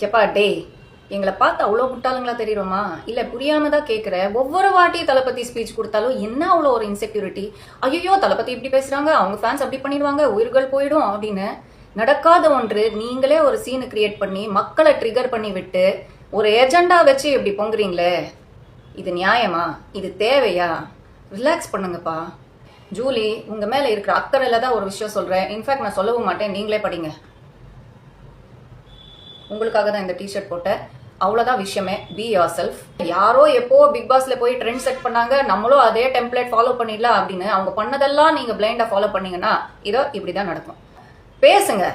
எப்பா டே எங்களை பார்த்து அவ்வளோ முட்டாளுங்களா தெரியுமா? இல்லை புரியாம தான் கேட்குற. ஒவ்வொரு வாட்டியும் தளபதி ஸ்பீச் கொடுத்தாலும் என்ன அவ்வளோ ஒரு இன்செக்யூரிட்டி? ஐயோ தளபதி இப்படி பேசுறாங்க, அவங்க ஃபேன்ஸ் அப்படி பண்ணிடுவாங்க, உயிர்கள் போயிடும் அப்படின்னு. நடக்காத ஒன்று நீங்களே ஒரு சீனு கிரியேட் பண்ணி மக்களை ட்ரிகர் பண்ணி விட்டு ஒரு ஏஜெண்டா வச்சு இப்படி பொங்குறீங்களே, இது நியாயமா? இது தேவையா? ரிலாக்ஸ் பண்ணுங்கப்பா. ஜூலி, உங்க மேல இருக்கிற அக்கறையில தான் ஒரு விஷயம் சொல்றேன். இன்ஃபேக்ட் நான் சொல்லவும் மாட்டேன், நீங்களே படிங்க. உங்களுக்காக தான் இந்த டிஷர்ட் போட்டேன், அவ்வளவுதான் விஷயமே. Be your self. யாரோ எப்போ பிக் பாஸ்ல போய் ட்ரெண்ட் செட் பண்ணாங்க, நம்மளும் அதே டெம்ப்ளேட் ஃபாலோ பண்ணிடலாம் அப்படின்னு அவங்க பண்ணதெல்லாம் நீங்க பிளைண்டா ஃபாலோ பண்ணீங்கன்னா இதோ இப்படிதான் நடக்கும். பேசுங்க,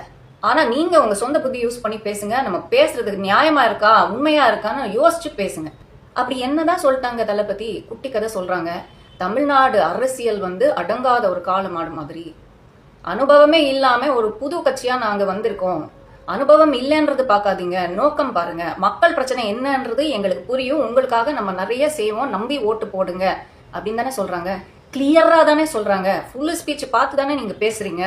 ஆனா நீங்க உங்க சொந்த புத்தி யூஸ் பண்ணி பேசுங்க. நம்ம பேசுறதுக்கு நியாயமா இருக்கா, உண்மையா இருக்கான்னு யோசிச்சு பேசுங்க. அப்படி என்னதான் சொல்லிட்டாங்க தளபதி? குட்டி கதை சொல்றாங்க. தமிழ்நாடு அரசியல் அடங்காத ஒரு காளை மாடு மாதிரி. அனுபவமே இல்லாம ஒரு புது கட்சியா நாங்க வந்திருக்கோம். அனுபவம் இல்லைன்றது பார்க்காதீங்க, நோக்கம் பாருங்க. மக்கள் பிரச்சனை என்னன்றது எங்களுக்கு புரியும், உங்களுக்காக நம்ம நிறைய செய்வோம், நம்பி ஓட்டு போடுங்க அப்படின்னு தானே சொல்றாங்க. கிளியரா தானே சொல்றாங்க. ஃபுல் ஸ்பீச் பார்த்து தானே நீங்க பேசுறீங்க.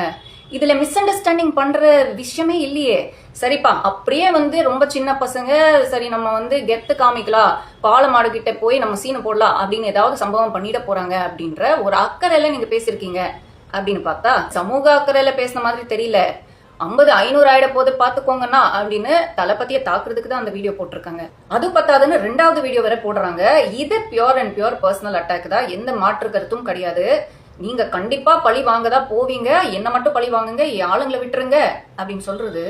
இதுல மிஸ் அண்டர்ஸ்டாண்டிங் பண்ற விஷயமே இல்லையே. சரிப்பா, அப்படியே ரொம்ப சின்ன பசங்க, சரி நம்ம கெத்து காமிக்கலாம், பாலமாடு கிட்ட போய் நம்ம சீனை போடலாம் அப்படின்னு ஏதாவது சம்பவம் பண்ணிட போறாங்க அப்படின்ற ஒரு அக்கறையில நீங்க பேசிருக்கீங்க அப்படின்னு பார்த்தா சமூக அக்கறையில பேசின மாதிரி தெரியல. 50 500 ஆயிட போது பாத்துக்கோங்கன்னா அப்படின்னு தளபதியை தாக்குறதுக்கு தான் அந்த வீடியோ போட்டிருக்காங்க. அது பத்தாதுன்னு 2வது வீடியோ வேற போடுறாங்க. இது pure and pure personal attack தான், எந்த மாற்று கருத்தும் கிடையாது. நீங்க கண்டிப்பா பழி வாங்கதான் போவீங்க, என்ன மட்டும் பழி வாங்குங்க, ஆளுங்களை விட்டுருங்க அப்படின்னு சொல்றது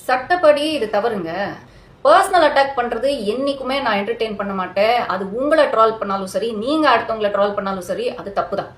சட்டப்படி இது தவறுங்க. பர்சனல் அட்டாக் பண்றது என்னைக்குமே நான் என்டர்டெயின் பண்ண மாட்டேன். அது உங்களை ட்ரால் பண்ணாலும் சரி, நீங்க அடுத்தவங்களை ட்ரால் பண்ணாலும் சரி, அது தப்பு தான்.